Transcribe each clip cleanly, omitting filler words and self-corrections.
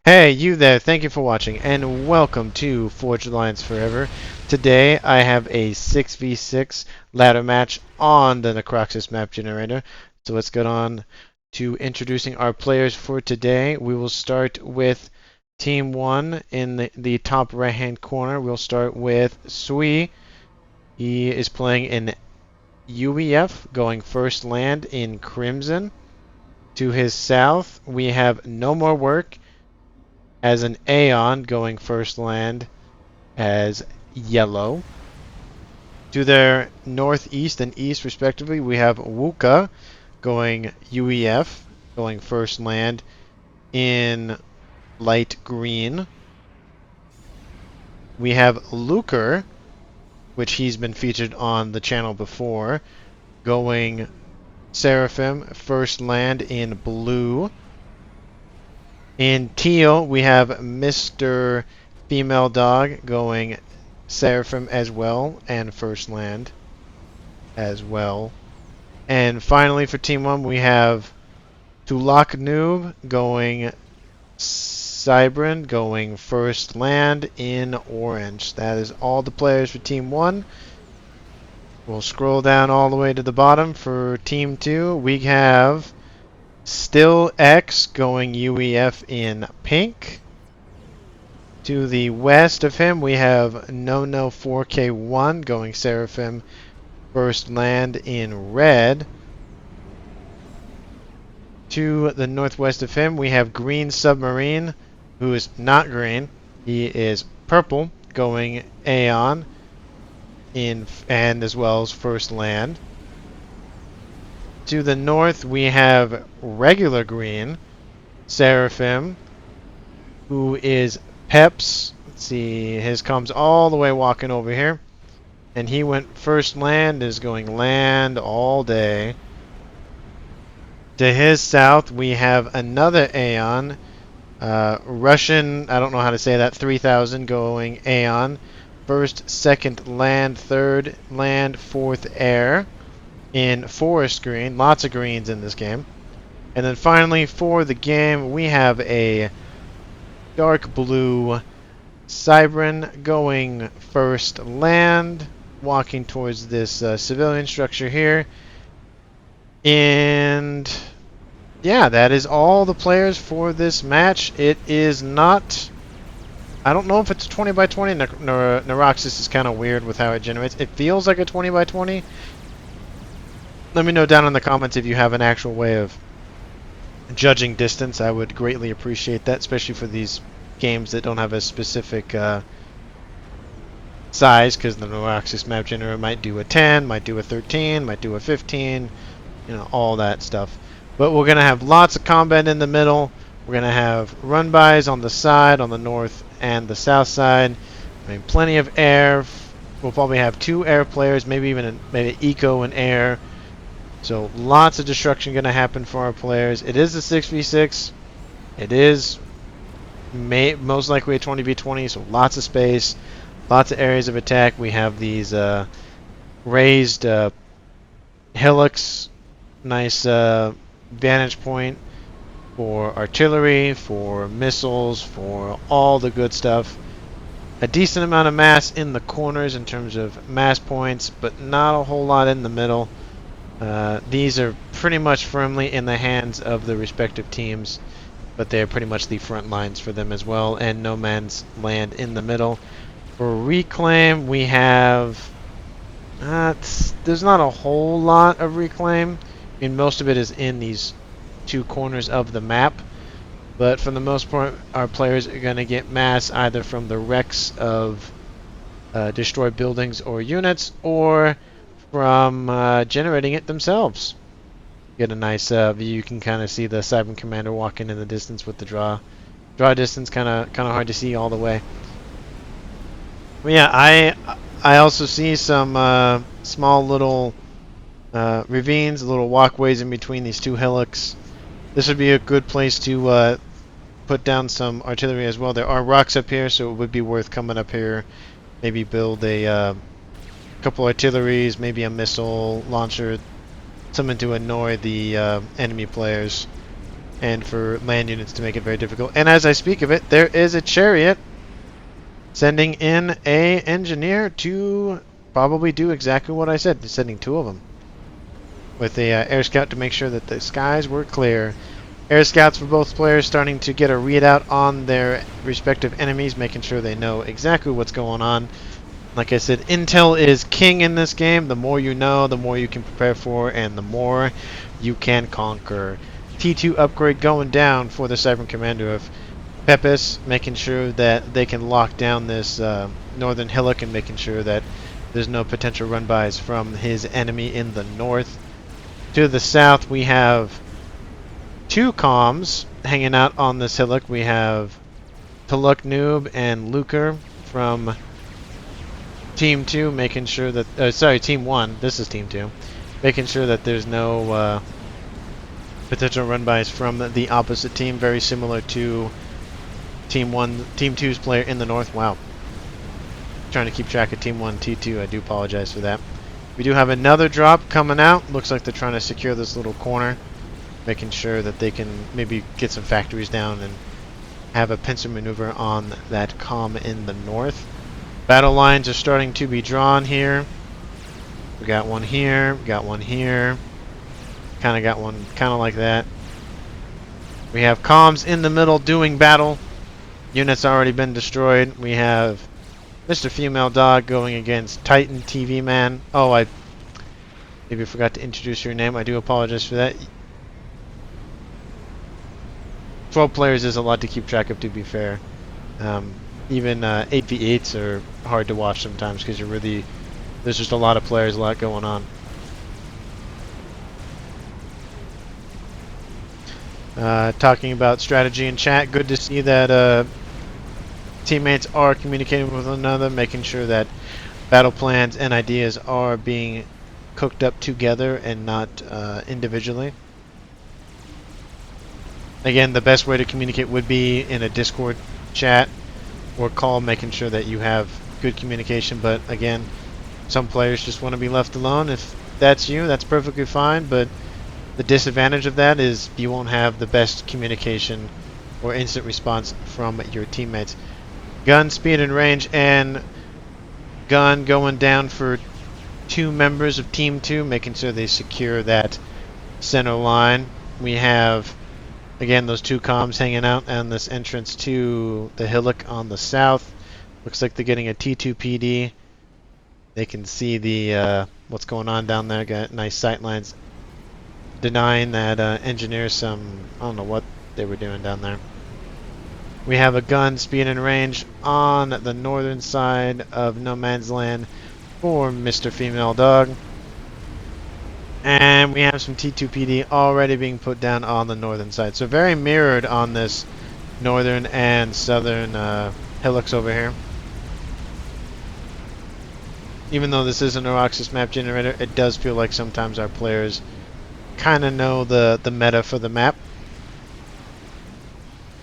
Hey, you there, thank you for watching, and welcome to Forge Alliance Forever. Today, I have a 6v6 ladder match on the NEROXIS map generator. So let's get on to introducing our players for today. We will start with Team 1 in the top right-hand corner. We'll start with Sui. He is playing in UEF, going first land in Crimson. To his south, we have No More Work as an Aeon going first land as yellow. To their northeast and east, respectively, we have Wuka going UEF, going first land in light green. We have Luker, which he's been featured on the channel before, going Seraphim, first land in blue. In teal, we have Mr. Female Dog going Seraphim as well, and First Land as well. And finally, for Team 1, we have Tulak Noob going Cybran, going First Land in orange. That is all the players for Team 1. We'll scroll down all the way to the bottom. For Team 2, we have Still X going UEF in pink. To the west of him, we have No 4K1 going Seraphim first land in red. To the northwest of him, we have Green Submarine, who is not green. He is purple going Aeon in and as well as first land. To the north, we have regular green Seraphim, who is Peps. Let's see, his comes all the way walking over here. And he went first land, is going land all day. To his south, we have another Aeon. Russian, I don't know how to say that, 3000 going Aeon. First, second land, third land, fourth air. In forest green, lots of greens in this game. And then finally, for the game, we have a dark blue Cybran going first land, walking towards this civilian structure here. And yeah, that is all the players for this match. It is not... I don't know if it's a 20 by 20. NEROXIS is kind of weird with how it generates. It feels like a 20 by 20. Let me know down in the comments if you have an actual way of judging distance. I would greatly appreciate that, especially for these games that don't have a specific size, because the NEROXIS map generator might do a 10, might do a 13, might do a 15, you know, all that stuff. But we're going to have lots of combat in the middle. We're going to have run-bys on the side, on the north and the south side. I mean, plenty of air. We'll probably have 2 air players, maybe even maybe eco and air. So lots of destruction going to happen for our players. It is a 6v6. It is most likely a 20v20, so lots of space, lots of areas of attack. We have these raised hillocks, nice vantage point for artillery, for missiles, for all the good stuff. A decent amount of mass in the corners in terms of mass points, but not a whole lot in the middle. These are pretty much firmly in the hands of the respective teams, but they're pretty much the front lines for them as well, and no man's land in the middle. For reclaim, we have... there's not a whole lot of reclaim. I mean, most of it is in these 2 corners of the map, but for the most part, our players are going to get mass either from the wrecks of destroyed buildings or units, or from generating it themselves. Get a nice view. You can kind of see the Cybran Commander walking in the distance with the draw distance kind of hard to see all the way. But yeah, I also see some small little ravines, little walkways in between these 2 hillocks. This would be a good place to put down some artillery as well. There are rocks up here, so it would be worth coming up here, maybe build a couple artilleries, maybe a missile launcher, something to annoy the enemy players, and for land units to make it very difficult. And as I speak of it, there is a chariot sending in a engineer to probably do exactly what I said. They're sending 2 of them with the air scout to make sure that the skies were clear. Air scouts for both players starting to get a readout on their respective enemies, making sure they know exactly what's going on. Like I said, intel is king in this game. The more you know, the more you can prepare for, and the more you can conquer. T2 upgrade going down for the Cyber Commander of Pepis, making sure that they can lock down this northern hillock and making sure that there's no potential run-bys from his enemy in the north. To the south, we have 2 comms hanging out on this hillock. We have Taluk Noob and Luker from Team 2, making sure that... sorry, Team 1. This is Team 2. Making sure that there's no potential run-bys from the opposite team. Very similar to Team 2's player in the north. Wow. Trying to keep track of Team 1, T2. I do apologize for that. We do have another drop coming out. Looks like they're trying to secure this little corner. Making sure that they can maybe get some factories down and have a pincer maneuver on that comm in the north. Battle lines are starting to be drawn here. We got one here. We got one here. Kind of got one kind of like that. We have comms in the middle doing battle. Units already been destroyed. We have Mr. Female Dog going against Titan TV Man. Oh, I maybe forgot to introduce your name. I do apologize for that. 12 players is a lot to keep track of, to be fair. Even 8v8s are hard to watch sometimes because there's just a lot of players, a lot going on. Talking about strategy in chat, good to see that teammates are communicating with one another, making sure that battle plans and ideas are being cooked up together and not individually. Again, the best way to communicate would be in a Discord chat or call, making sure that you have good communication. But again, some players just want to be left alone. If that's you, that's perfectly fine. But the disadvantage of that is you won't have the best communication or instant response from your teammates. Gun speed and range, and gun going down for 2 members of Team 2, making sure they secure that center line. We have, again, those 2 comms hanging out on this entrance to the hillock on the south. Looks like they're getting a T2 PD. They can see the what's going on down there. Got nice sight lines. Denying that engineers some, I don't know what they were doing down there. We have a gun speed and range on the northern side of No Man's Land for Mr. Female Dog. And we have some T2 PD already being put down on the northern side. So very mirrored on this northern and southern hillocks over here. Even though this is a NEROXIS map generator, it does feel like sometimes our players kind of know the meta for the map.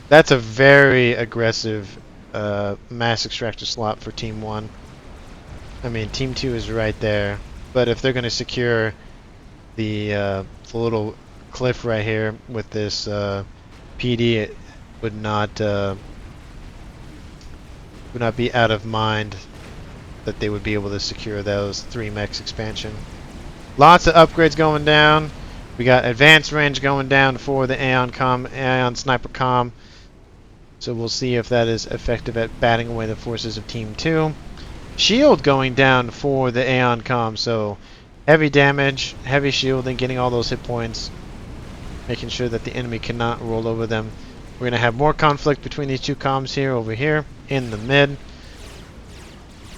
That's a very aggressive mass extractor slot for Team 1. I mean, Team 2 is right there. But if they're going to secure the little cliff right here with this PD, it would not be out of mind that they would be able to secure those 3 mechs expansion. Lots of upgrades going down. We got advanced range going down for the Aeon Sniper Comm. So we'll see if that is effective at batting away the forces of Team 2. Shield going down for the Aeon Comm. So heavy damage, heavy shielding, getting all those hit points. Making sure that the enemy cannot roll over them. We're going to have more conflict between these 2 comms here, over here, in the mid.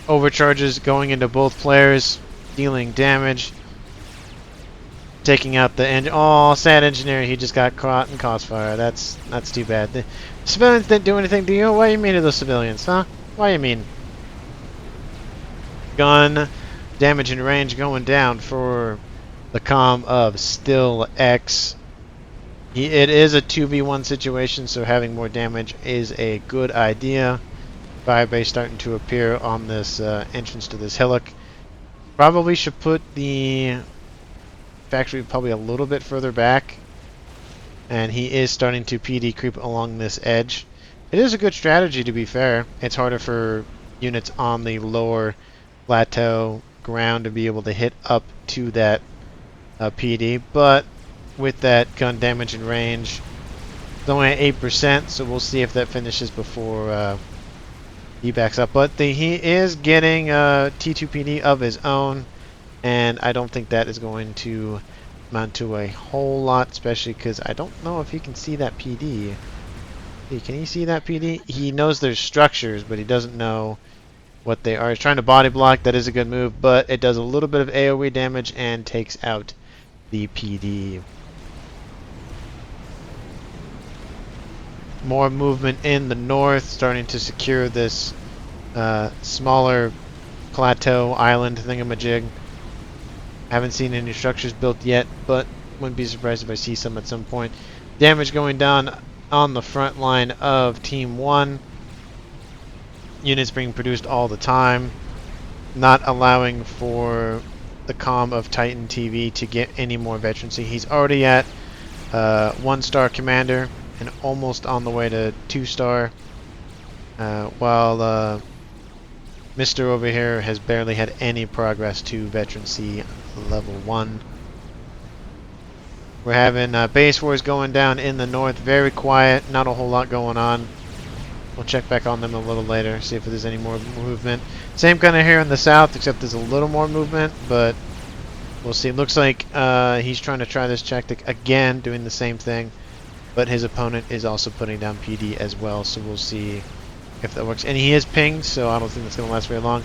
Overcharges going into both players, dealing damage. Taking out the engine. Oh, sad engineer. He just got caught in crossfire. That's too bad. The civilians didn't do anything to you. Why you mean to those civilians, huh? Why you mean? Gun damage and range going down for the comm of Still X. It is a 2v1 situation, so having more damage is a good idea. Firebase starting to appear on this entrance to this hillock. Probably should put the factory probably a little bit further back. and he is starting to PD creep along this edge. It is a good strategy, to be fair. It's harder for units on the lower plateau ground to be able to hit up to that PD, but with that gun damage and range, it's only at 8%, so we'll see if that finishes before he backs up. But he is getting T2 PD of his own, and I don't think that is going to amount to a whole lot, especially because I don't know if he can see that PD. Hey, can he see that PD? He knows there's structures, but he doesn't know what they are. He's trying to body block. That is a good move, but it does a little bit of AoE damage and takes out the PD. More movement in the north, starting to secure this smaller plateau island thingamajig. Haven't seen any structures built yet, but wouldn't be surprised if I see some at some point. Damage going down on the front line of Team 1. Units being produced all the time, not allowing for the comm of Titan TV to get any more veterancy. He's already at 1-star commander and almost on the way to 2-star, while Mr. over here has barely had any progress to veterancy level 1. We're having base wars going down in the north, very quiet, not a whole lot going on. We'll check back on them a little later, see if there's any more movement. Same kind of here in the south, except there's a little more movement, but we'll see. It looks like he's trying to try this tactic again, doing the same thing, but his opponent is also putting down PD as well, so we'll see if that works. And he is pinged, so I don't think that's going to last very long.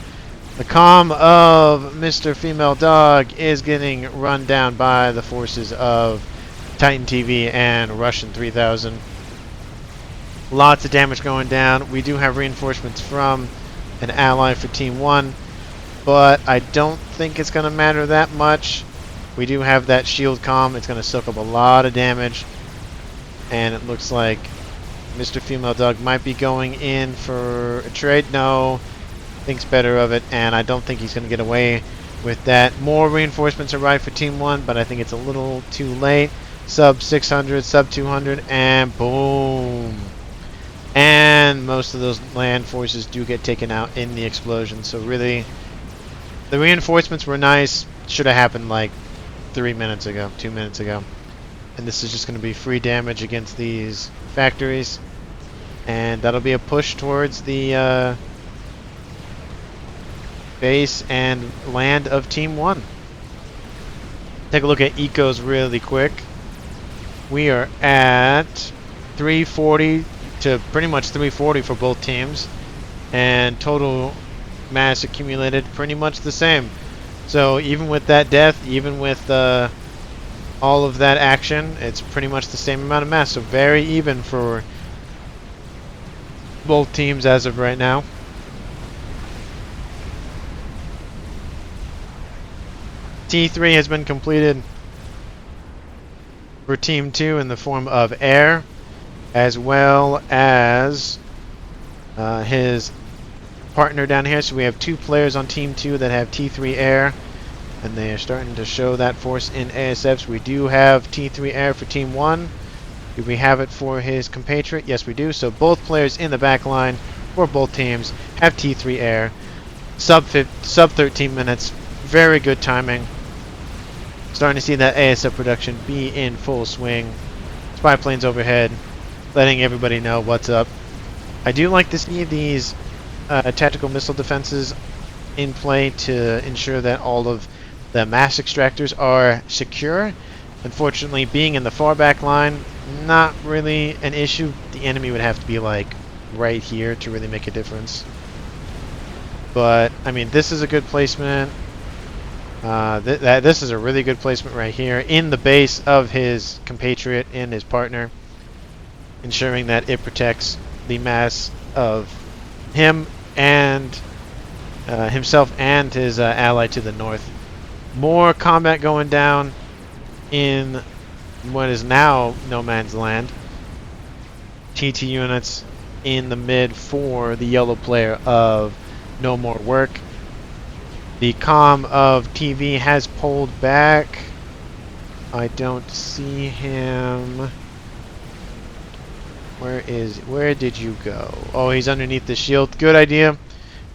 The comm of Mr. Female Dog is getting run down by the forces of Titan TV and Russian 3000. Lots of damage going down. We do have reinforcements from an ally for Team 1, but I don't think it's going to matter that much. We do have that shield comm. It's going to soak up a lot of damage, and it looks like Mr. Female Dog might be going in for a trade. No, thinks better of it, and I don't think he's going to get away with that. More reinforcements arrive for Team 1, but I think it's a little too late. Sub 600, sub 200, and boom. And most of those land forces do get taken out in the explosion. So really, the reinforcements were nice. Should have happened like 3 minutes ago, 2 minutes ago. And this is just going to be free damage against these factories. And that'll be a push towards the base and land of Team 1. Take a look at ecos really quick. We are at 340 to pretty much 340 for both teams, and total mass accumulated pretty much the same. So even with that death, even with all of that action, it's pretty much the same amount of mass. So very even for both teams as of right now. T3 has been completed for Team 2 in the form of air, as well as his partner down here. So we have 2 players on Team 2 that have T3 air, and they are starting to show that force in ASFs. We do have T3 air for Team 1. Do we have it for his compatriot? Yes, we do. So both players in the back line for both teams have T3 air. Sub 13 minutes. Very good timing. Starting to see that ASF production be in full swing. Spy planes overhead, letting everybody know what's up. I do like to see these tactical missile defenses in play to ensure that all of the mass extractors are secure. Unfortunately, being in the far back line, not really an issue. The enemy would have to be like right here to really make a difference. But I mean, this is a good placement. This is a really good placement right here in the base of his compatriot and his partner, ensuring that it protects the mass of him and himself and his ally to the north. More combat going down in what is now no man's land. TT units in the mid for the yellow player of No More Work. The comm of TV has pulled back. I don't see him. Where did you go? Oh, he's underneath the shield. Good idea.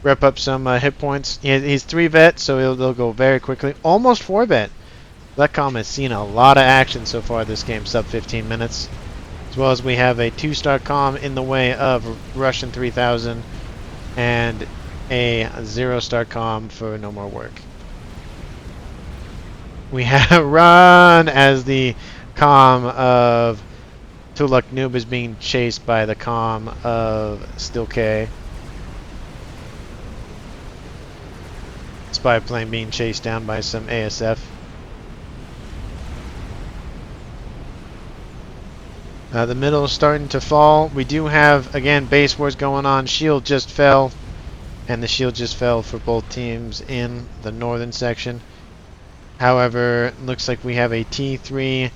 Rep up some hit points. He's 3 vet, so they'll go very quickly. Almost 4 vet. That comm has seen a lot of action so far this game, sub 15 minutes. As well as we have a 2-star comm in the way of Russian 3000 and a 0-star comm for No More Work. We have run as the comm of Tuluk Noob is being chased by the comm of Still K. Spy plane being chased down by some ASF. The middle is starting to fall. We do have, again, base wars going on. Shield just fell. And the shield just fell for both teams in the northern section. However, looks like we have a T3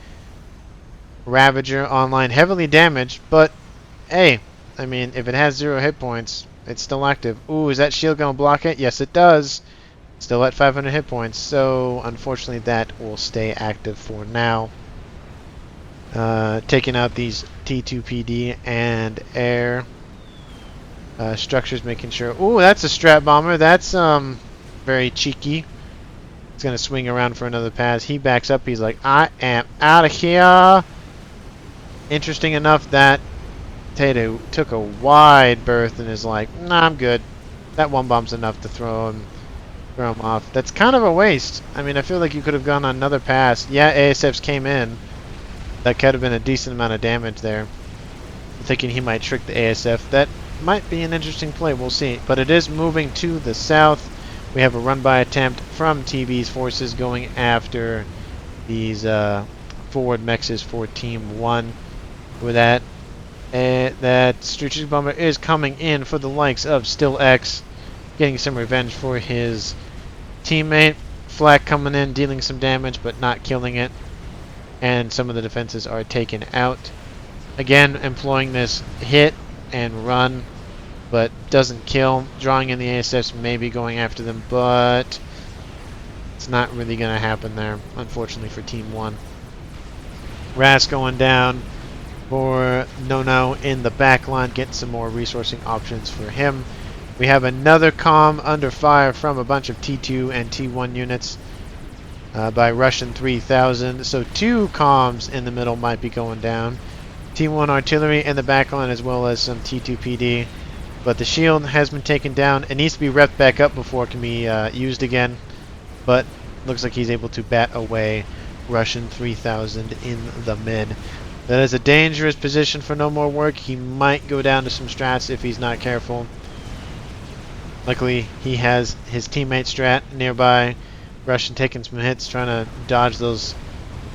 Ravager online, heavily damaged. But, hey, I mean, if it has 0 hit points, it's still active. Ooh, is that shield going to block it? Yes, it does. Still at 500 hit points. So, unfortunately, that will stay active for now. Taking out these T2PD and air structures, making sure. Ooh, that's a strat bomber. That's very cheeky. It's gonna swing around for another pass. He backs up. He's like, I am out of here. Interesting enough that Tato took a wide berth and is like, nah, I'm good. That one bomb's enough to throw him off. That's kind of a waste. I mean, I feel like you could have gone on another pass. Yeah, ASFs came in. That could have been a decent amount of damage there. I'm thinking he might trick the ASF. That might be an interesting play. We'll see. But it is moving to the south. We have a run-by attempt from TB's forces going after these forward mechs for Team 1. With that, that strategic bomber is coming in for the likes of Still X, getting some revenge for his teammate. Flak coming in, dealing some damage, but not killing it. And some of the defenses are taken out. Again, employing this hit and run, but doesn't kill. Drawing in the ASFs, maybe going after them, but it's not really going to happen there, unfortunately, for Team 1. Ras going down for No in the back line, getting some more resourcing options for him. We have another comm under fire from a bunch of T2 and T1 units. By Russian 3000, so 2 comms in the middle might be going down. T1 artillery in the backline as well as some T2 PD, but the shield has been taken down. It needs to be repped back up before it can be used again, but looks like he's able to bat away Russian 3000 in the mid. That is a dangerous position for No More Work. He might go down to some strats if he's not careful. Luckily, he has his teammate strat nearby. Russian taking some hits, trying to dodge those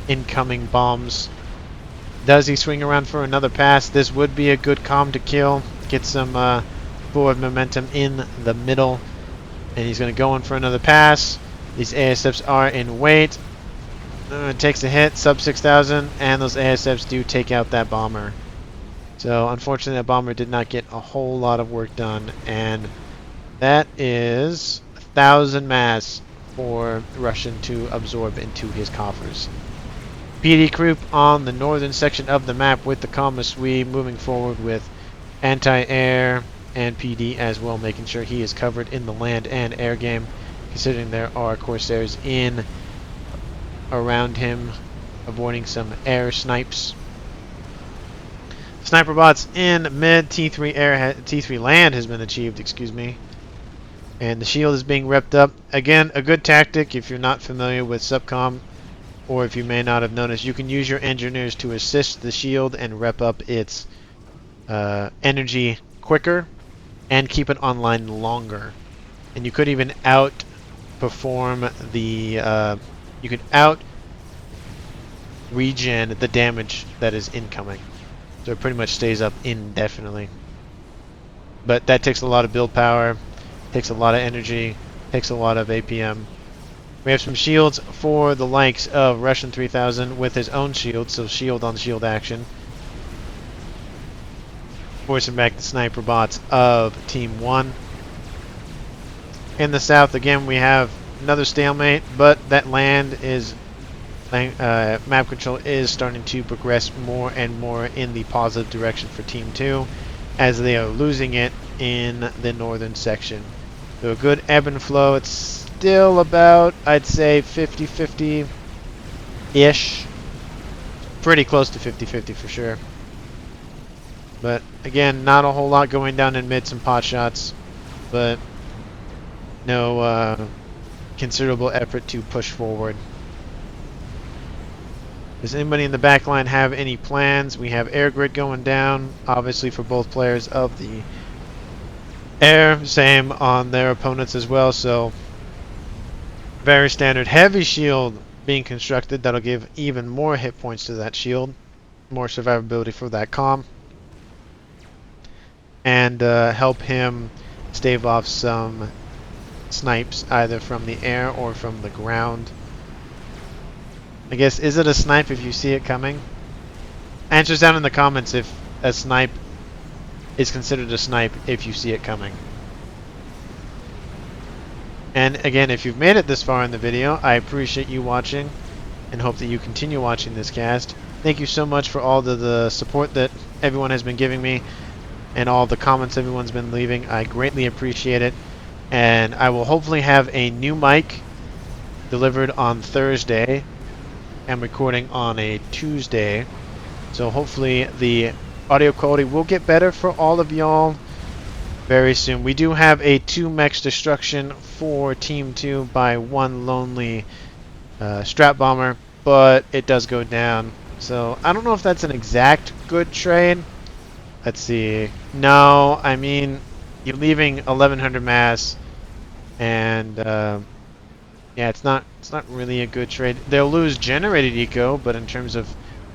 incoming bombs. Does he swing around for another pass? This would be a good comm to kill. Get some forward momentum in the middle. And he's going to go in for another pass. These ASFs are in wait. Takes a hit, sub 6,000, and those ASFs do take out that bomber. So unfortunately that bomber did not get a whole lot of work done. And that is 1,000 mass for Russian to absorb into his coffers. PD group on the northern section of the map with the Kamasui moving forward with anti-air and PD as well, making sure he is covered in the land and air game, considering there are Corsairs in around him, avoiding some air snipes. Sniper bots in mid. T3 air, T3 land has been achieved, excuse me. And the shield is being repped up. Again, a good tactic if you're not familiar with subcom, or if you may not have noticed, you can use your engineers to assist the shield and rep up its energy quicker and keep it online longer. And you could even outperform the you could out regen the damage that is incoming. So it pretty much stays up indefinitely. But that takes a lot of build power. Takes a lot of energy, takes a lot of APM. We have some shields for the likes of Russian 3000 with his own shield, so shield on shield action. Forcing back the sniper bots of Team 1. In the south, again, we have another stalemate, but that land is map control is starting to progress more and more in the positive direction for Team 2, as they are losing it in the northern section. So a good ebb and flow. It's still about, I'd say, 50-50-ish. Pretty close to 50-50 for sure. But again, not a whole lot going down in mid, some pot shots, but no considerable effort to push forward. Does anybody in the back line have any plans? We have air grid going down, obviously for both players of the air, same on their opponents as well, so very standard. Heavy shield being constructed, that'll give even more hit points to that shield, more survivability for that comm, and help him stave off some snipes either from the air or from the ground. I guess, is it a snipe if you see it coming? Answers down in the comments if a snipe is considered a snipe if you see it coming. And again, if you've made it this far in the video, I appreciate you watching and hope that you continue watching this cast. Thank you so much for all the support that everyone has been giving me and all the comments everyone's been leaving. I greatly appreciate it. And I will hopefully have a new mic delivered on Thursday. I'm recording on a Tuesday. So hopefully the audio quality will get better for all of y'all very soon. We do have a 2 mechs destruction for Team 2 by one lonely strap bomber, but it does go down. So I don't know if that's an exact good trade. Let's see. No, I mean, you're leaving 1100 mass, and yeah, it's not really a good trade. They'll lose generated eco, but in terms of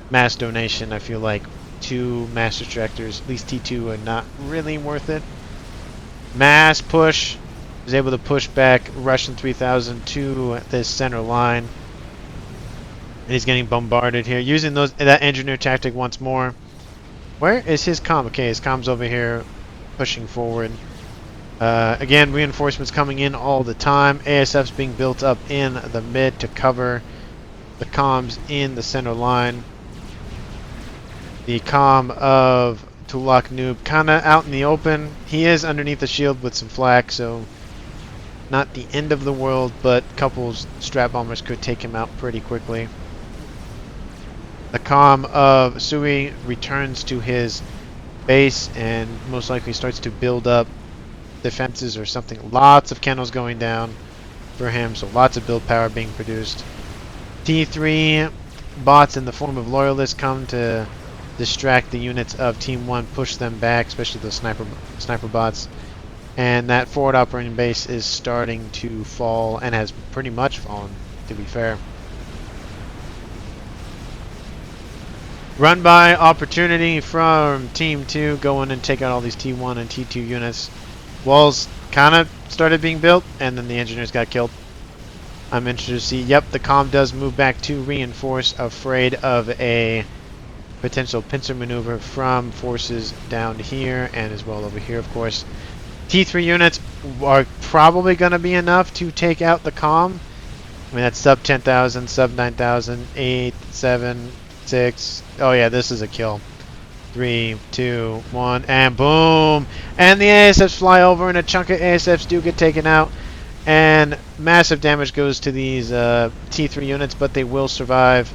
mass donation, I feel like 2 mass distractors, at least T2, are not really worth it. Mass push is able to push back Russian 3000 to this center line, and he's getting bombarded here using that engineer tactic once more. Where is his comm? Okay, his comm's over here pushing forward. Again, reinforcements coming in all the time. ASF's being built up in the mid to cover the comms in the center line. The comm of Tulak Noob kind of out in the open. He is underneath the shield with some flak, so not the end of the world, but a couple strap bombers could take him out pretty quickly. The comm of Sui returns to his base and most likely starts to build up defenses or something. Lots of kennels going down for him, so lots of build power being produced. T3 bots in the form of loyalists come to distract the units of Team 1, push them back, especially those sniper bots. And that forward operating base is starting to fall, and has pretty much fallen, to be fair. Run by opportunity from Team 2, go in and take out all these T1 and T2 units. Walls kind of started being built, and then the engineers got killed. I'm interested to see, yep, the comm does move back to reinforce, afraid of a potential pincer maneuver from forces down here, and as well over here, of course. T3 units are probably going to be enough to take out the comm. I mean, that's sub 10,000, sub 9,000, 8, 7, 6. Oh yeah, this is a kill. 3, 2, 1, and boom! And the ASFs fly over, and a chunk of ASFs do get taken out. And massive damage goes to these T3 units, but they will survive.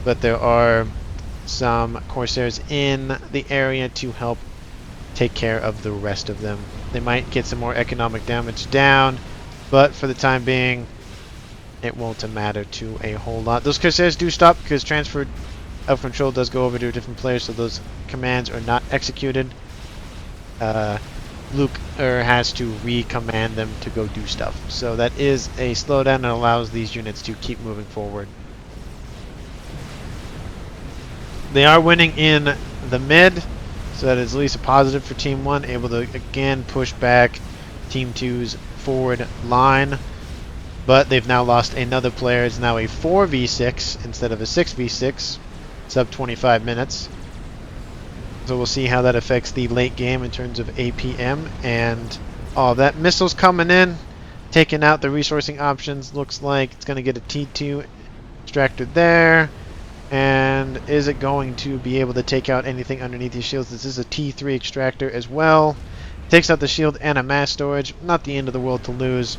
But there are some Corsairs in the area to help take care of the rest of them. They might get some more economic damage down, but for the time being, it won't matter to a whole lot. Those Corsairs do stop because transfer of control does go over to a different player, so those commands are not executed. Luke has to re-command them to go do stuff. So that is a slowdown and allows these units to keep moving forward. They are winning in the mid, so that is at least a positive for Team 1, able to again push back Team 2's forward line. But they've now lost another player. It's now a 4v6 instead of a 6v6, sub 25 minutes. So we'll see how that affects the late game in terms of APM and all that. Missiles coming in, taking out the resourcing options. Looks like it's going to get a T2 extractor there. And is it going to be able to take out anything underneath these shields? This is a T3 extractor as well. Takes out the shield and a mass storage. Not the end of the world to lose.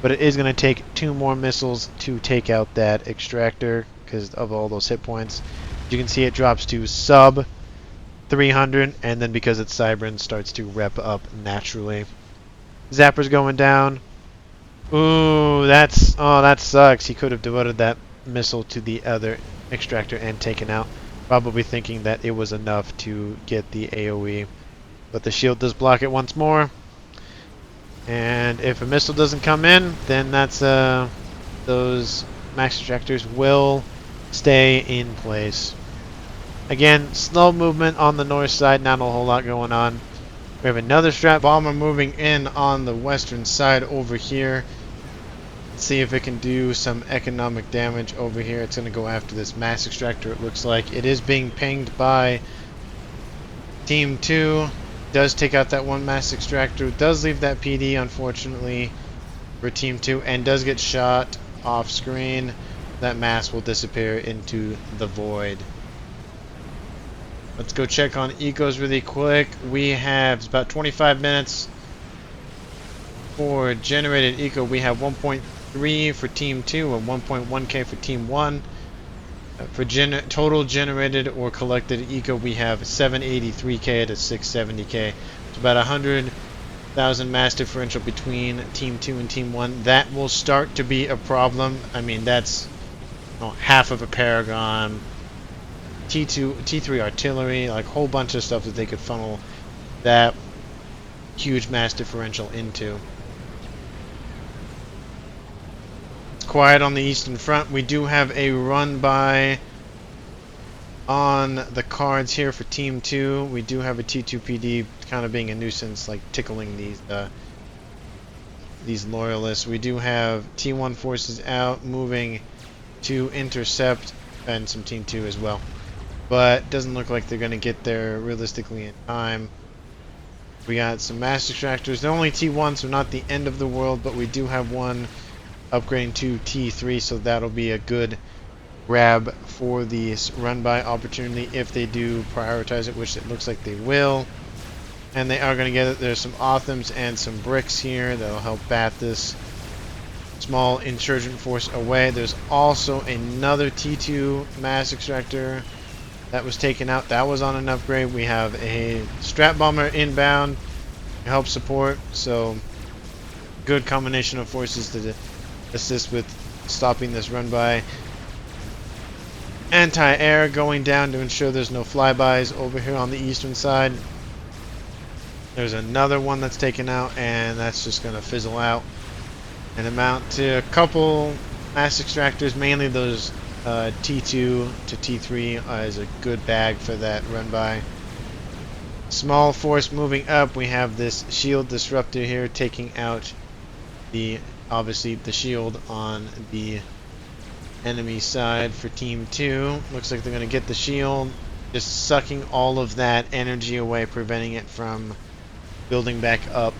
But it is going to take 2 more missiles to take out that extractor because of all those hit points. You can see it drops to sub 300, and then because it's Cybran, starts to rep up naturally. Zapper's going down. Ooh, that sucks. He could have devoted that missile to the other extractor and taken out, probably thinking that it was enough to get the AoE. But the shield does block it once more. And if a missile doesn't come in, then that's those max extractors will stay in place. Again, slow movement on the north side, not a whole lot going on. We have another strat bomber moving in on the western side over here. Let's see if it can do some economic damage over here. It's going to go after this mass extractor, it looks like. It is being pinged by Team 2. Does take out that one mass extractor. Does leave that PD, unfortunately, for Team 2. And does get shot off screen. That mass will disappear into the void. Let's go check on ecos really quick. We have it's about 25 minutes for generated eco. We have 1.3 for Team 2 and 1.1k for Team 1. For total generated or collected eco, we have 783k to 670k. It's about 100,000 mass differential between Team 2 and Team 1. That will start to be a problem. I mean, that's half of a Paragon. T3 artillery, like a whole bunch of stuff that they could funnel that huge mass differential into. It's quiet on the eastern front. We do have a run by on the cards here for Team 2. We do have a T2 PD kind of being a nuisance, like tickling these loyalists. We do have T1 forces out, moving to intercept, and some Team 2 as well. But doesn't look like they're going to get there realistically in time. We got some mass extractors. They're only T1, so not the end of the world, but we do have one upgrading to T3, so that'll be a good grab for the run-by opportunity if they do prioritize it, which it looks like they will. And they are going to get it. There's some Othams and some bricks here that'll help bat this small insurgent force away. There's also another T2 mass extractor that was taken out. That was on an upgrade. We have a strat bomber inbound to help support, so good combination of forces to assist with stopping this run by. Anti-air going down to ensure there's no flybys over here on the eastern side. There's another one that's taken out, and that's just going to fizzle out and amount to a couple mass extractors, mainly those T2 to T3 is a good bag for that run by. Small force moving up. We have this shield disruptor here taking out obviously the shield on the enemy side for Team 2. Looks like they're going to get the shield, just sucking all of that energy away, preventing it from building back up,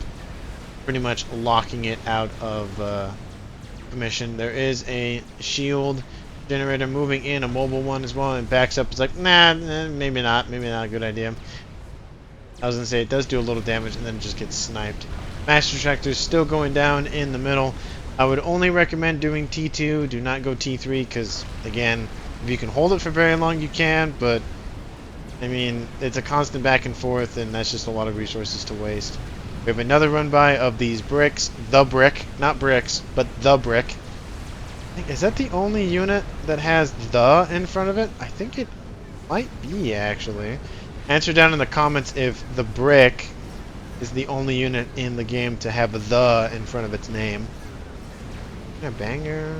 pretty much locking it out of commission. There is a shield generator moving in, a mobile one as well, and backs up. It's like, nah, maybe not a good idea. I was gonna say it does do a little damage and then just gets sniped. Master Tractor's still going down in the middle. I would only recommend doing T2. Do not go T3 because, again, if you can hold it for very long, you can, but I mean, it's a constant back and forth, and that's just a lot of resources to waste. We have another run by of these bricks. The brick, not bricks, but the brick. Is that the only unit that has the in front of it? I think it might be, actually. Answer down in the comments if the brick is the only unit in the game to have the in front of its name. Yeah, banger.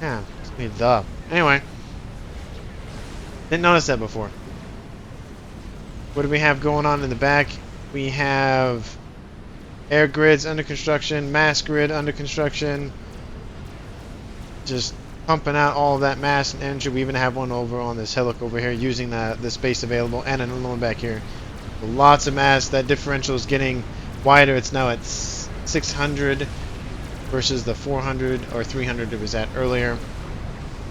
Yeah, it's me the. Anyway. Didn't notice that before. What do we have going on in the back? We have air grids under construction, mass grid under construction. Just pumping out all of that mass and energy. We even have one over on this hillock over here using the space available, and another one back here. Lots of mass. That differential is getting wider. It's now at 600 versus the 400 or 300 it was at earlier.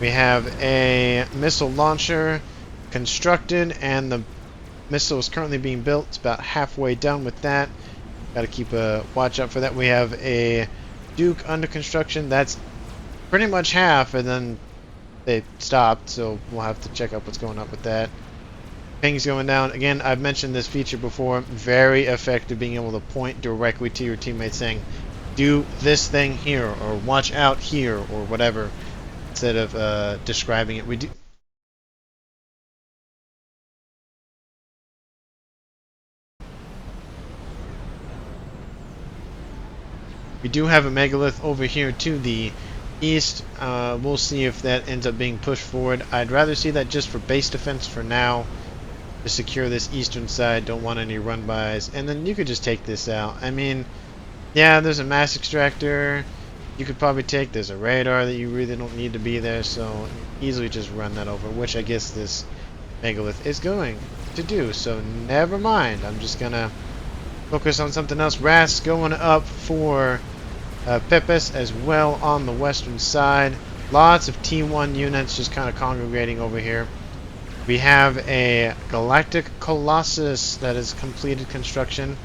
We have a missile launcher constructed, and the missile is currently being built. It's about halfway done with that. Got to keep a watch out for that. We have a Duke under construction. That's pretty much half, and then they stopped, so we'll have to check out what's going on with that. Ping's going down. Again, I've mentioned this feature before. Very effective, being able to point directly to your teammates saying, do this thing here, or watch out here, or whatever, instead of describing it. We do have a megalith over here to the east. We'll see if that ends up being pushed forward. I'd rather see that just for base defense for now, to secure this eastern side. Don't want any run-bys. And then you could just take this out. I mean, yeah, there's a mass extractor you could probably take. There's a radar that you really don't need to be there, so easily just run that over, which I guess this megalith is going to do. So never mind. I'm just going to focus on something else. Ras going up for Pepes as well on the western side. Lots of T1 units just kind of congregating over here. We have a Galactic Colossus that has completed construction.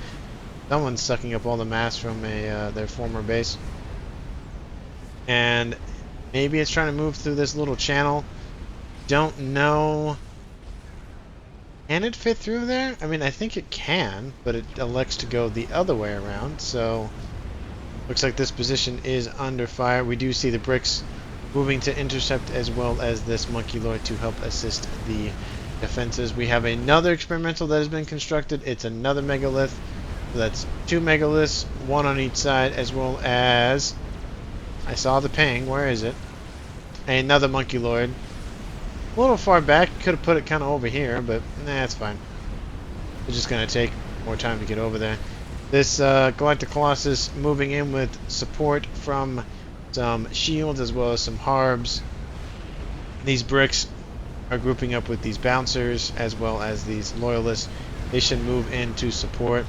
Someone's sucking up all the mass from their former base. And maybe it's trying to move through this little channel. Don't know. Can it fit through there? I mean, I think it can, but it elects to go the other way around. So, looks like this position is under fire. We do see the bricks moving to intercept, as well as this Monkey Lord to help assist the defenses. We have another experimental that has been constructed. It's another megalith. So that's 2 megaliths, 1 on each side, as well as, I saw the ping, where is it? Another Monkey Lord. A little far back, could have put it kind of over here, but nah, it's fine. It's just going to take more time to get over there. This Galactic Colossus moving in with support from some shields as well as some harbs. These bricks are grouping up with these bouncers as well as these loyalists. They should move in to support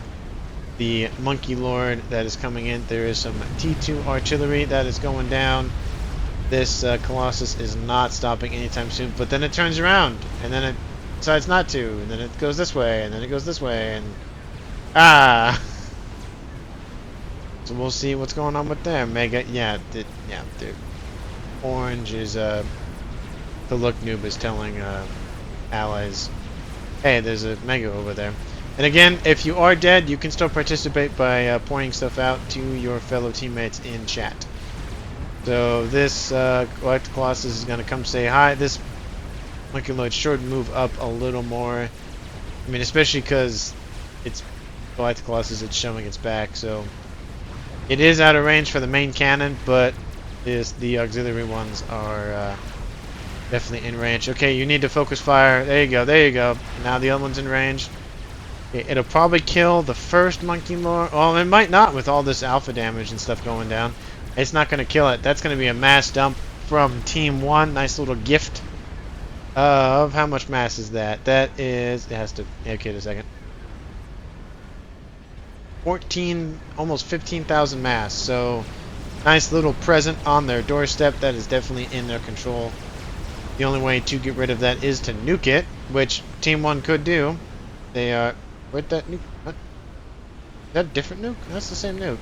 the Monkey Lord that is coming in. There is some T2 artillery that is going down. This Colossus is not stopping anytime soon, but then it turns around and then it decides not to, and then it goes this way, and then it goes this way, and so we'll see what's going on with them. Mega, yeah, the orange is the look noob is telling allies, hey, there's a mega over there. And again, if you are dead, you can still participate by pointing stuff out to your fellow teammates in chat. So this Galactic Colossus is going to come say hi. This Monkey Lord should move up a little more. I mean, especially because it's Galactic Colossus, it's showing its back, so it is out of range for the main cannon, but the auxiliary ones are definitely in range. Okay, you need to focus fire. There you go, there you go. Now the other one's in range. Okay, it'll probably kill the first Monkey Lord. Well, it might not with all this alpha damage and stuff going down. It's not going to kill it. That's going to be a mass dump from Team 1. Nice little gift of how much mass is that? That is, it has to, okay, a second. 14, almost 15,000 mass. So, nice little present on their doorstep. That is definitely in their control. The only way to get rid of that is to nuke it, which Team 1 could do. They are, where'd that nuke, what? Is that a different nuke? That's the same nuke.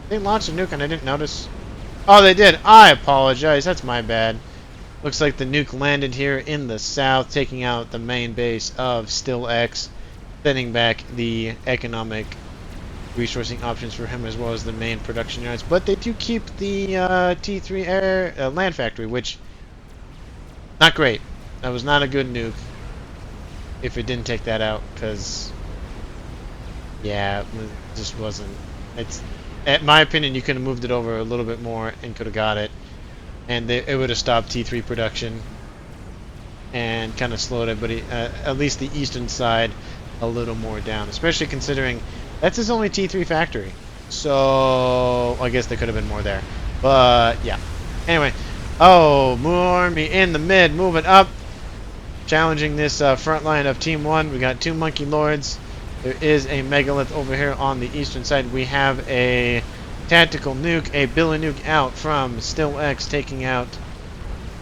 They launched a nuke and I didn't notice. Oh, they did. I apologize. That's my bad. Looks like the nuke landed here in the south, taking out the main base of Still X, setting back the economic resourcing options for him as well as the main production yards. But they do keep the T3 air land factory, which not great. That was not a good nuke if it didn't take that out, because yeah, it just wasn't. It's, in my opinion, you could have moved it over a little bit more and could have got it, and it would have stopped T3 production and kind of slowed it, but at least the eastern side a little more down, especially considering that's his only T3 factory. So I guess there could have been more there, but yeah. Anyway, oh, more army in the mid, moving up, challenging this front line of Team 1. We got 2 Monkey Lords. There is a megalith over here on the eastern side. We have a tactical nuke, a Billy nuke out from Still X, taking out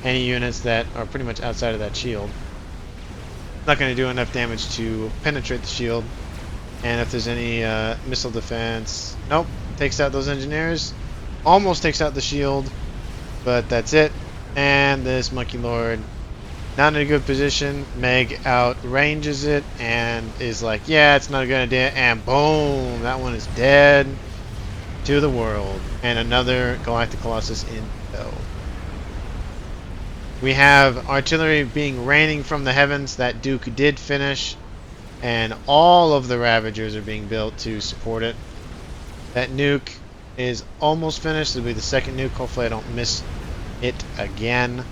any units that are pretty much outside of that shield. Not going to do enough damage to penetrate the shield. And if there's any missile defense, nope, takes out those engineers. Almost takes out the shield, but that's it. And this Monkey Lord, not in a good position. Meg outranges it and is like, yeah, it's not a good idea. And boom, that one is dead to the world. And another Galactic Colossus in tow. We have artillery being raining from the heavens. That Duke did finish. And all of the Ravagers are being built to support it. That nuke is almost finished. It'll be the second nuke. Hopefully I don't miss it again.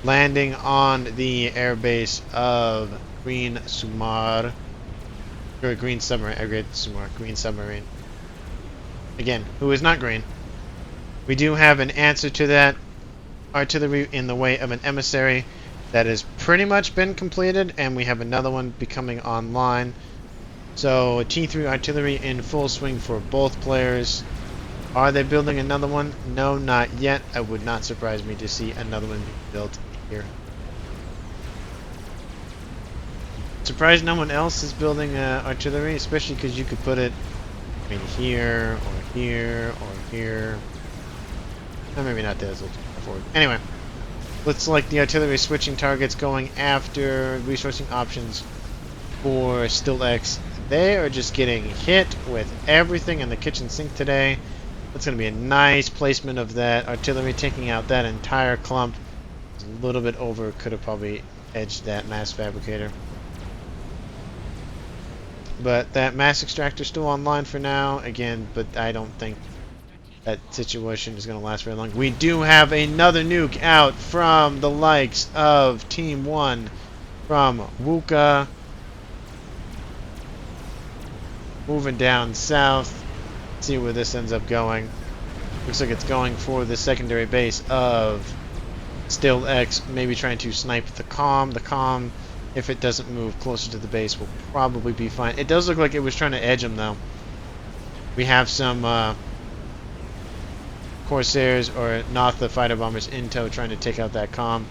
Landing on the airbase of Green Sumar. Or Green Submarine. Green Submarine. Again, who is not green. We do have an answer to that. Artillery in the way of an emissary that has pretty much been completed, and we have another one becoming online. So T3 artillery in full swing for both players. Are they building another one? No, not yet. It would not surprise me to see another one being built here. Surprised no one else is building artillery, especially because you could put it in here, or here, or here. Or maybe not this. Forward. Anyway, looks like the artillery is switching targets, going after resourcing options for Still X. They are just getting hit with everything in the kitchen sink today. That's going to be a nice placement of that artillery, taking out that entire clump. It's a little bit over, could have probably edged that mass fabricator. But that mass extractor still online for now, again, but I don't think that situation is going to last very long. We do have another nuke out from the likes of Team 1 from Wuka. Moving down south. See where this ends up going. Looks like it's going for the secondary base of Still X, maybe trying to snipe the comm. The comm, if it doesn't move closer to the base, will probably be fine. It does look like it was trying to edge them, though. We have some Corsairs or Notha fighter bombers in tow trying to take out that comm.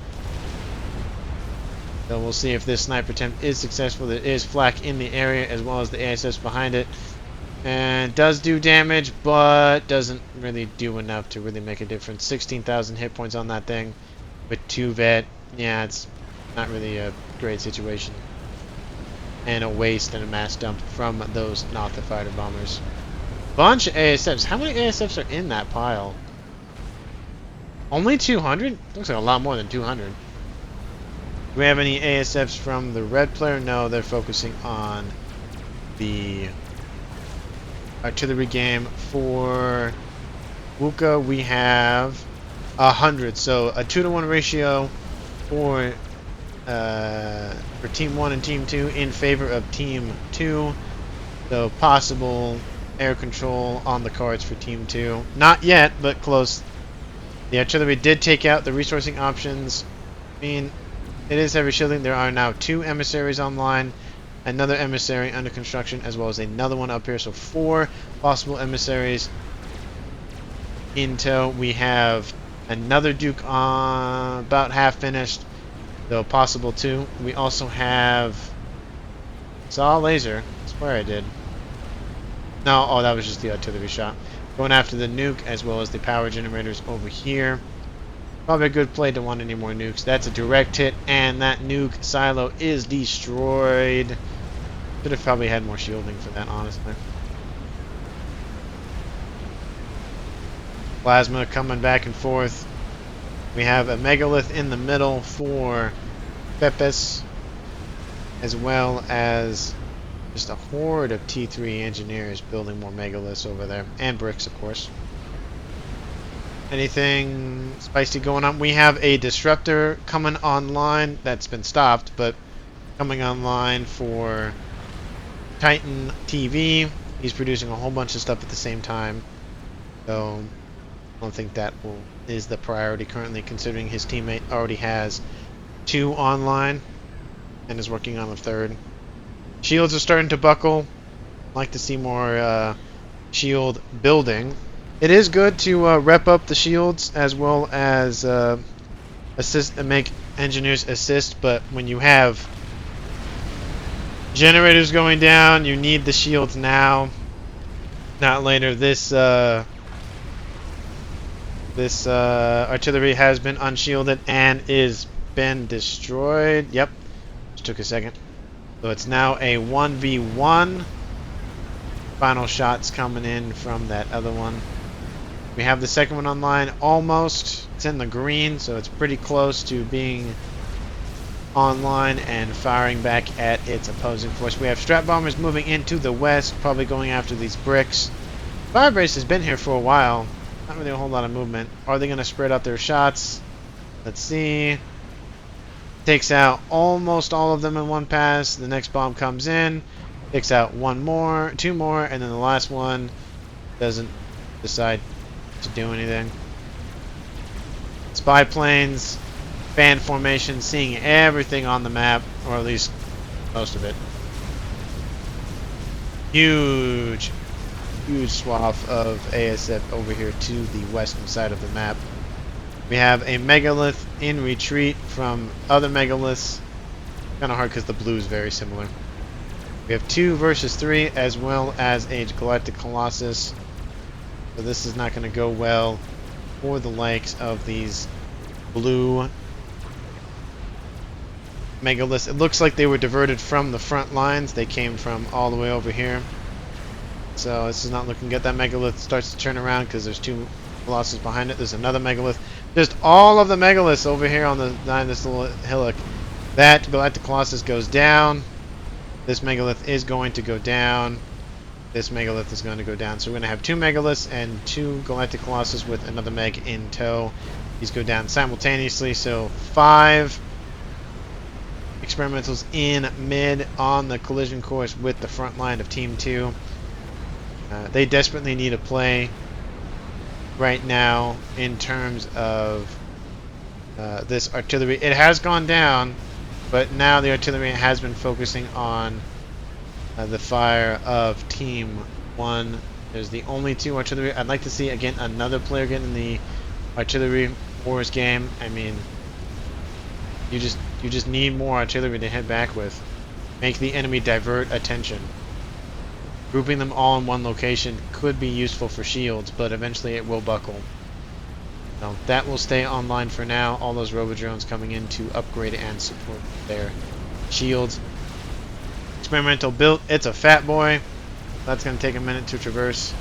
So we'll see if this sniper attempt is successful. There is flak in the area as well as the ASFs behind it. And does do damage, but doesn't really do enough to really make a difference. 16,000 hit points on that thing with 2 vet. Yeah, it's not really a great situation. And a waste and a mass dump from those Notha fighter bombers. Bunch of ASFs. How many ASFs are in that pile? Only 200? Looks like a lot more than 200. Do we have any ASFs from the red player? No, they're focusing on the artillery game. For Wuka, we have 100. So a 2-to-1 ratio for Team 1 and Team 2 in favor of Team 2. So possible air control on the cards for Team 2. Not yet, but close. The artillery did take out the resourcing options. I mean, it is heavy shielding. There are now 2 emissaries online. Another emissary under construction, as well as another one up here. So 4 possible emissaries in tow. We have another Duke about half finished. So possible 2. We also have... Saw a laser. I swear I did. No, oh, that was just the artillery shot. Going after the nuke as well as the power generators over here. Probably a good play to want any more nukes. That's a direct hit, and that nuke silo is destroyed. Should have probably had more shielding for that, honestly. Plasma coming back and forth. We have a megalith in the middle for Pepes, as well as just a horde of T3 engineers building more megaliths over there, and bricks, of course. Anything spicy going on? We have a disruptor coming online that's been stopped, but coming online for Titan TV. He's producing a whole bunch of stuff at the same time, so I don't think that is the priority currently, considering his teammate already has 2 online and is working on a 3rd. Shields are starting to buckle. Like to see more shield building. It is good to rep up the shields as well as make engineers assist, but when you have generators going down, you need the shields now, not later. This artillery has been unshielded and is been destroyed. Yep, just took a second. So it's now a 1v1. Final shots coming in from that other one. We have the second one online almost. It's in the green, so it's pretty close to being online and firing back at its opposing force. We have strap bombers moving into the west, probably going after these bricks. Firebase has been here for a while. Not really a whole lot of movement. Are they going to spread out their shots? Let's see. Takes out almost all of them in one pass. The next bomb comes in. Takes out one more, two more, and then the last one doesn't decide to do anything. Spy planes, band formation, seeing everything on the map, or at least most of it. Huge swath of ASF over here to the western side of the map. We have a megalith in retreat from other megaliths. Kind of hard because the blue is very similar. We have 2 versus 3 as well as a galactic colossus. So this is not going to go well for the likes of these blue megaliths. It looks like they were diverted from the front lines. They came from all the way over here. So this is not looking good. That megalith starts to turn around because there's 2 colossus behind it. There's another megalith. Just all of the megaliths over here on this little hillock. That galactic colossus goes down. This megalith is going to go down. This megalith is going to go down. So we're going to have 2 megaliths and 2 galactic colossus with another meg in tow. These go down simultaneously. So 5 experimentals in mid on the collision course with the front line of Team 2. They desperately need a play right now in terms of this artillery. It has gone down, but now the artillery has been focusing on the fire of Team 1. There's the only 2 artillery. I'd like to see, again, another player get in the artillery wars game. I mean, you just need more artillery to head back with. Make the enemy divert attention. Grouping them all in one location could be useful for shields, but eventually it will buckle. So that will stay online for now. All those robo-drones coming in to upgrade and support their shields. Experimental built. It's a fat boy. That's going to take a minute to traverse.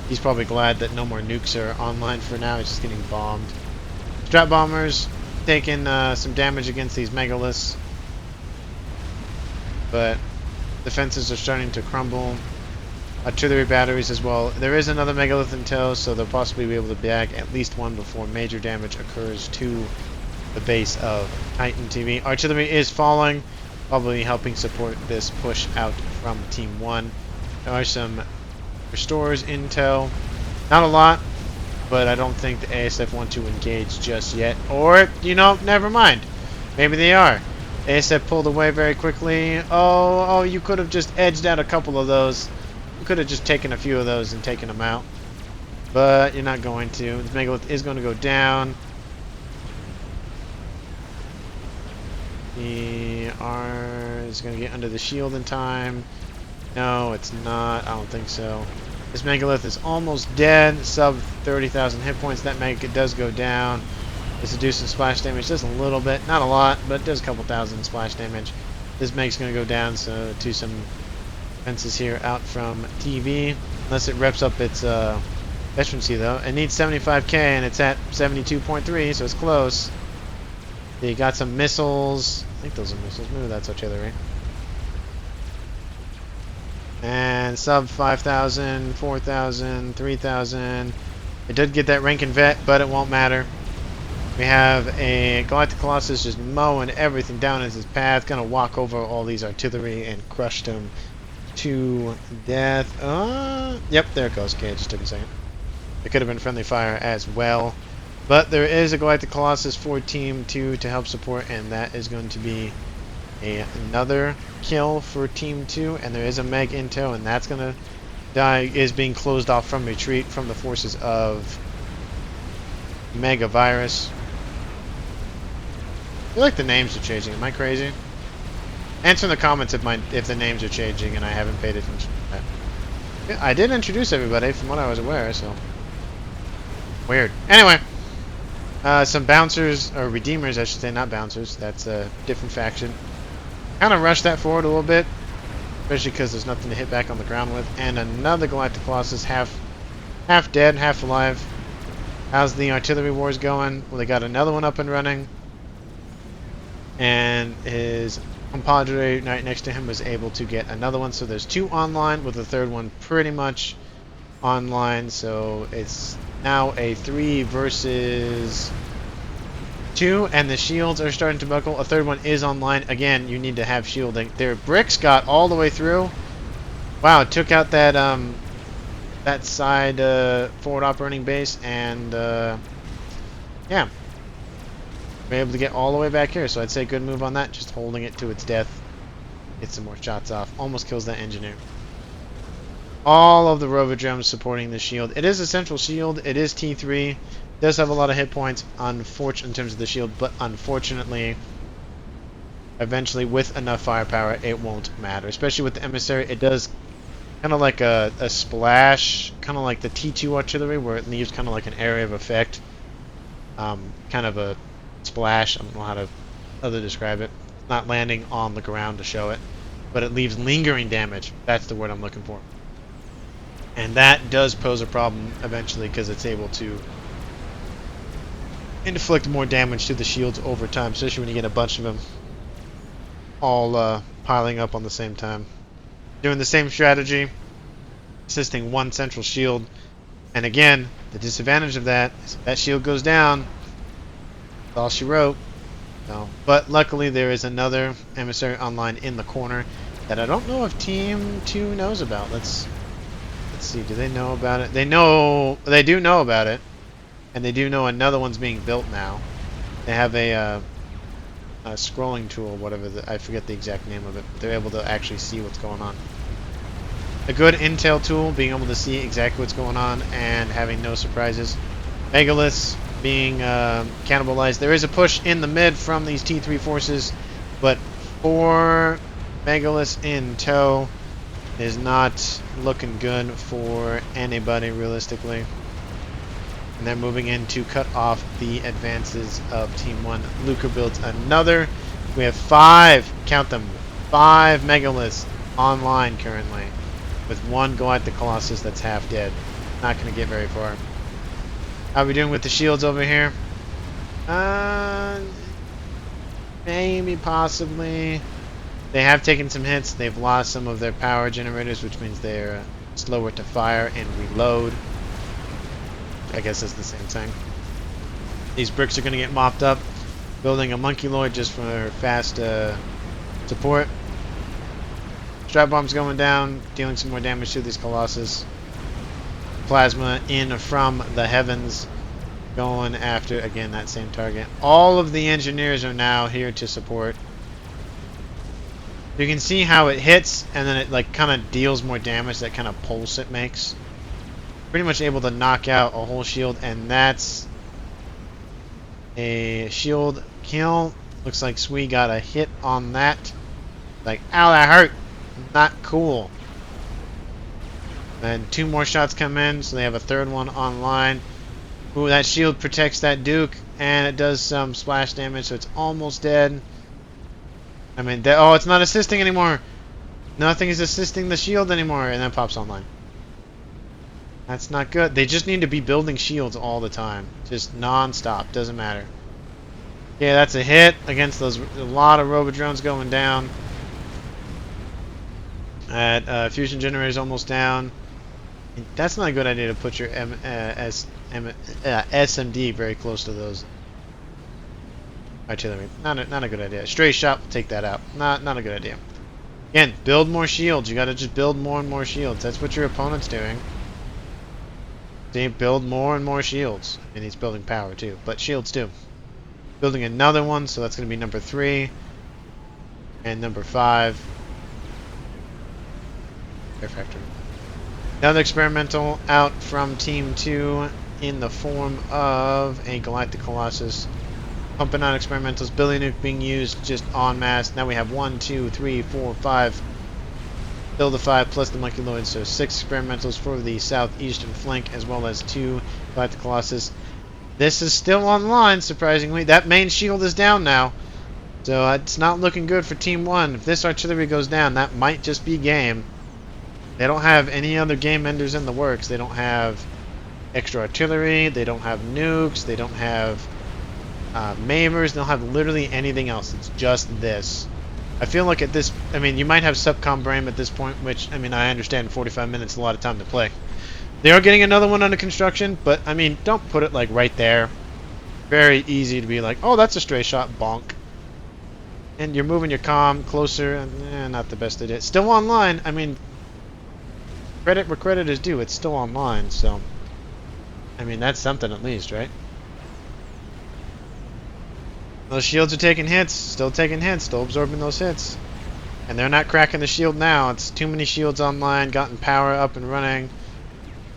He's probably glad that no more nukes are online for now. He's just getting bombed. Strap bombers taking some damage against these megaliths, but defenses are starting to crumble. Artillery batteries as well. There is another megalith in tow, so they'll possibly be able to bag at least one before major damage occurs to the base of Titan TV. Artillery is falling, probably helping support this push out from Team 1. There are some restorers in tow. Not a lot, but I don't think the ASF want to engage just yet. Or, you know, never mind. Maybe they are. ASF pulled away very quickly. Oh, you could have just edged out a couple of those. You could have just taken a few of those and taken them out. But you're not going to. This megalith is going to go down. The R is going to get under the shield in time. No, it's not. I don't think so. This megalith is almost dead. Sub 30,000 hit points. That mega does go down. This will do some splash damage. Just a little bit. Not a lot, but it does a couple thousand splash damage. This meg's going to go down, so to some fences here out from TV. Unless it reps up its efficiency, though. It needs 75k, and it's at 72.3, so it's close. You got some missiles. I think those are missiles. Maybe that's artillery. And sub 5,000, 4,000, 3,000. It did get that rank and vet, but it won't matter. We have a Galactic Colossus just mowing everything down in his path. Gonna walk over all these artillery and crush them to death. Yep, there it goes. Okay, it just took a second. It could have been friendly fire as well. But there is a Galactic Colossus for Team 2 to help support, and that is going to be another kill for Team 2. And there is a Meg in tow, and that's going to die. Is being closed off from retreat from the forces of Mega Virus. I feel like the names are changing. Am I crazy? Answer in the comments if the names are changing and I haven't paid attention to that. Yeah, I did introduce everybody from what I was aware, so weird. Anyway, some bouncers or redeemers, I should say, not bouncers. That's a different faction. Kind of rushed that forward a little bit, especially because there's nothing to hit back on the ground with. And another Galactic Colossus, half dead, half alive. How's the artillery wars going? Well, they got another one up and running. And his compadre right next to him was able to get another one. So there's 2 online, with the third one pretty much online. So it's now a 3 versus 2, and the shields are starting to buckle. A third one is online. Again, you need to have shielding. Their bricks got all the way through. Wow, took out that that side forward operating base, and yeah, we're able to get all the way back here. So I'd say good move on that. Just holding it to its death. Get some more shots off. Almost kills that engineer. All of the Rovodromes supporting the shield. It is a central shield. It is T3. Does have a lot of hit points, unfortunately, in terms of the shield, but unfortunately, eventually, with enough firepower, it won't matter. Especially with the emissary, it does kind of like a splash, kind of like the T2 artillery, where it leaves kind of like an area of effect, kind of a splash. I don't know how to describe it. Not landing on the ground to show it, but it leaves lingering damage. That's the word I'm looking for. And that does pose a problem eventually, because it's able to inflict more damage to the shields over time, especially when you get a bunch of them all piling up on the same time. Doing the same strategy, assisting one central shield, and again, the disadvantage of that is if that shield goes down, that's all she wrote. No. But luckily there is another emissary online in the corner that I don't know if Team 2 knows about. Let's see, do they know about it? They do know about it. And they do know another one's being built now. They have a scrolling tool, whatever, I forget the exact name of it. But they're able to actually see what's going on. A good intel tool, being able to see exactly what's going on and having no surprises. Megaliths being cannibalized. There is a push in the mid from these T3 forces, but 4 Megaliths in tow is not looking good for anybody realistically. And they're moving in to cut off the advances of Team 1. Luca builds another. We have 5, count them, 5 Megaliths online currently, with 1 Galactic Colossus that's half dead. Not going to get very far. How are we doing with the shields over here? Maybe, possibly. They have taken some hits. They've lost some of their power generators, which means they're slower to fire and reload. I guess that's the same thing. These bricks are going to get mopped up. Building a Monkey Lord just for fast support. Strap bombs going down, dealing some more damage to these Colossus. Plasma in from the heavens, going after, again, that same target. All of the engineers are now here to support. You can see how it hits, and then it like kind of deals more damage, that kind of pulse it makes. Pretty much able to knock out a whole shield, and that's a shield kill. Looks like Sui got a hit on that. Like, ow, that hurt. Not cool. And 2 more shots come in, so they have a third one online. Ooh, that shield protects that Duke, and it does some splash damage, so it's almost dead. I mean, oh, it's not assisting anymore. Nothing is assisting the shield anymore, and then pops online. That's not good. They just need to be building shields all the time. Just non-stop. Doesn't matter. Yeah, that's a hit against those. A lot of Rovodrones going down. Fusion generator is almost down. That's not a good idea to put your SMD very close to those artillery. Not a good idea. Stray shot will take that out. Not a good idea. Again, build more shields. You got to just build more and more shields. That's what your opponent's doing. They build more and more shields. And he's building power too, but shields too. Building another one, so that's going to be number 3 and number 5. Air factory. Another experimental out from Team 2 in the form of a Galactic Colossus. Pumping out experimentals. Billy nuke being used just en masse. Now we have 1, 2, 3, 4, 5. Still the 5 plus the monkey lord, so 6 experimentals for the southeastern flank, as well as 2 by the Colossus. This is still online, surprisingly. That main shield is down now. So it's not looking good for Team 1. If this artillery goes down, that might just be game. They don't have any other game enders in the works. They don't have extra artillery. They don't have nukes. They don't have Mamers. They don't have literally anything else. It's just this. I feel like at this... I mean, you might have Subcom Bram at this point, which, I mean, I understand 45 minutes is a lot of time to play. They are getting another one under construction, but, I mean, don't put it, like, right there. Very easy to be like, oh, that's a stray shot, bonk. And you're moving your comm closer, and not the best idea. Still online. I mean, credit where credit is due. It's still online, so... I mean, that's something at least, right? Those shields are taking hits, still absorbing those hits. And they're not cracking the shield now. It's too many shields online, gotten power up and running.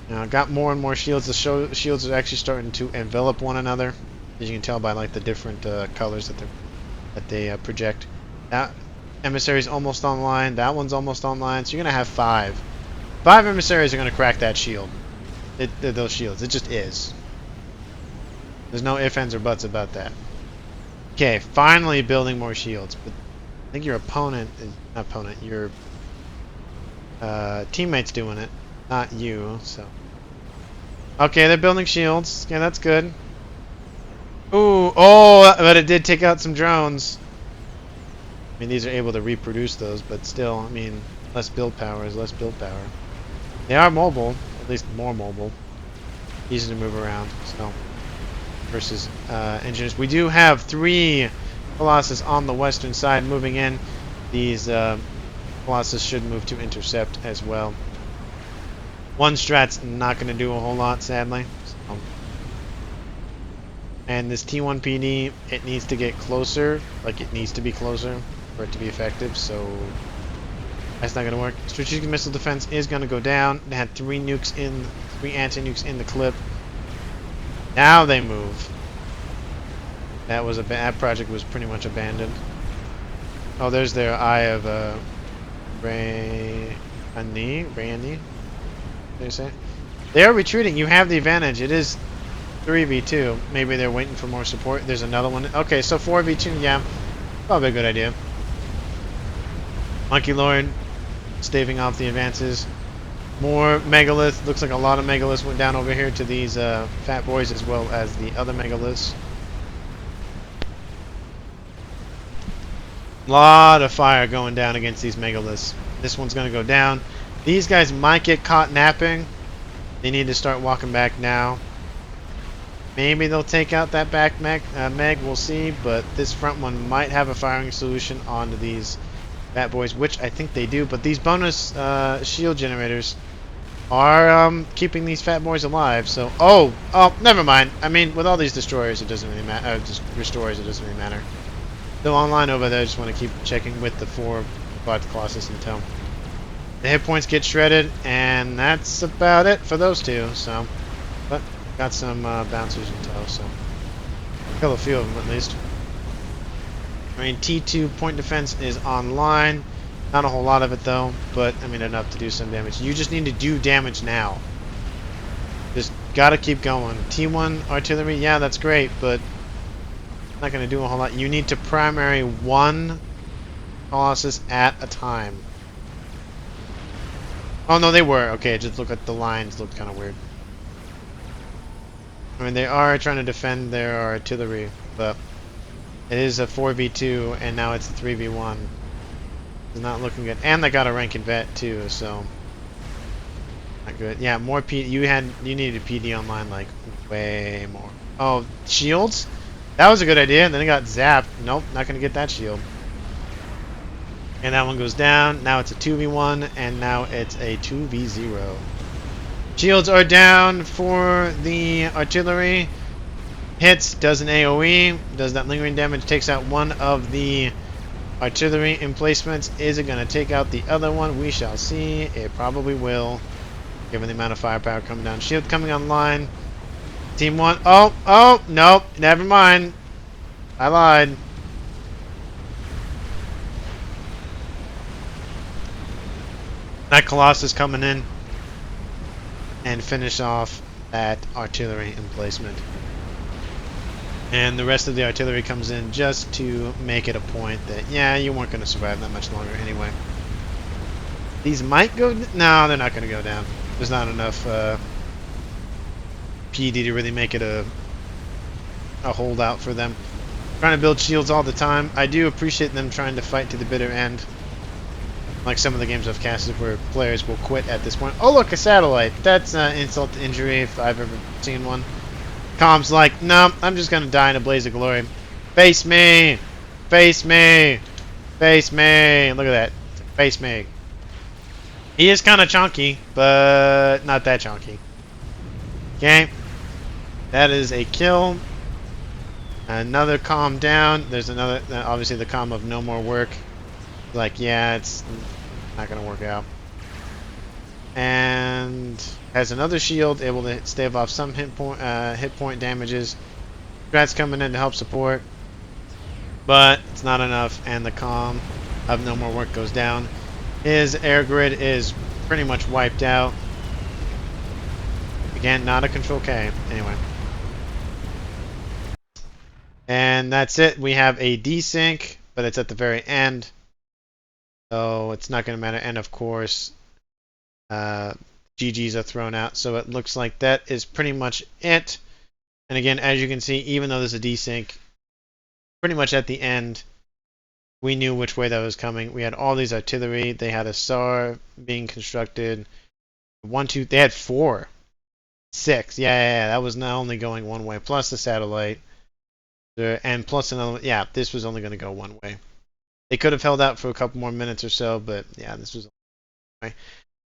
You know, got more and more shields. The shields are actually starting to envelop one another, as you can tell by like the different colors that they project. That emissary's almost online. That one's almost online. So you're gonna have 5. 5 emissaries are gonna crack that shield. Those shields. It just is. There's no ifs, ands, or buts about that. Okay, finally building more shields, but I think your your teammate's doing it, not you, so. Okay, they're building shields. Okay, that's good. Ooh, oh, but it did take out some drones. I mean, these are able to reproduce those, but still, I mean, less build power is less build power. They are mobile, at least more mobile. Easy to move around, so. Versus engineers. We do have 3 Colossus on the western side moving in. These Colossus should move to intercept as well. One strat's not going to do a whole lot, sadly. So. And this T1 PD, it needs to get closer. Like, it needs to be closer for it to be effective, so that's not going to work. Strategic missile defense is going to go down. They had 3 anti-nukes in the clip. Now they move. That project was pretty much abandoned. Oh, there's their Eye of Randy. They say they are retreating. You have the advantage. It is 3v2. Maybe they're waiting for more support. There's another one. Okay, so 4v2. Yeah, probably a good idea. Monkey Lord staving off the advances. More megaliths. Looks like a lot of megaliths went down over here to these fat boys as well as the other megaliths. Lot of fire going down against these megaliths. This one's going to go down. These guys might get caught napping. They need to start walking back now. Maybe they'll take out that back Meg. We'll see. But this front one might have a firing solution onto these fat boys, which I think they do. But these bonus shield generators are keeping these fat boys alive. So, oh, never mind. I mean, with all these destroyers, it doesn't really matter. Just restorers, it doesn't really matter. Still online over there. Just want to keep checking with the 4 Bot Colossus until the hit points get shredded, and that's about it for those 2. So, but got some bouncers in tow, so kill a few of them at least. I mean, T2 point defense is online. Not a whole lot of it though, but I mean enough to do some damage. You just need to do damage now. Just gotta keep going. T1 artillery, yeah, that's great, but not gonna do a whole lot. You need to primary 1 Colossus at a time. Oh no, they were. Okay, just look at the lines, looked kind of weird. I mean, they are trying to defend their artillery, but it is a 4v2, and now it's a 3v1. It's not looking good. And they got a ranking vet too, so not good. Yeah, more P. You needed PD online, like way more. Oh, shields? That was a good idea. And then it got zapped. Nope, not gonna get that shield. And that one goes down. Now it's a 2v1, and now it's a 2v0. Shields are down for the artillery. Hits, does an AoE, does that lingering damage, takes out one of the artillery emplacements. Is it going to take out the other one? We shall see. It probably will, given the amount of firepower coming down. Shield coming online. Team 1. Oh, nope, never mind. I lied. That Colossus coming in and finish off that artillery emplacement. And the rest of the artillery comes in just to make it a point that, yeah, you weren't going to survive that much longer anyway. These might go... No, they're not going to go down. There's not enough PD to really make it a holdout for them. Trying to build shields all the time. I do appreciate them trying to fight to the bitter end. Like some of the games I've casted where players will quit at this point. Oh look, a satellite. That's insult to injury if I've ever seen one. Com's like, no, I'm just gonna die in a blaze of glory. Face me! Face me! Face me! Look at that. Face me. He is kind of chunky, but not that chunky. Okay. That is a kill. Another calm down. There's another, obviously the calm of no more work. Like, yeah, it's not going to work out. And has another shield, able to stave off some hit point damages. Strat's coming in to help support. But it's not enough, and the calm of no more work goes down. His air grid is pretty much wiped out. Again, not a control K. Anyway. And that's it. We have a desync, but it's at the very end. So it's not going to matter. And of course, GGs are thrown out. So it looks like that is pretty much it. And again, as you can see, even though there's a desync, pretty much at the end, we knew which way that was coming. We had all these artillery. They had a SAR being constructed. They had 4. 6. Yeah, that was not only going one way, plus the satellite. And plus another, yeah, this was only going to go one way. They could have held out for a couple more minutes or so, but yeah, this was one way.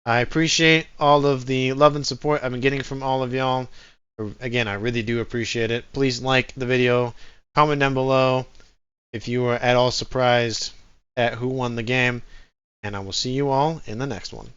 I appreciate all of the love and support I've been getting from all of y'all. Again, I really do appreciate it. Please like the video, comment down below if you were at all surprised at who won the game, and I will see you all in the next one.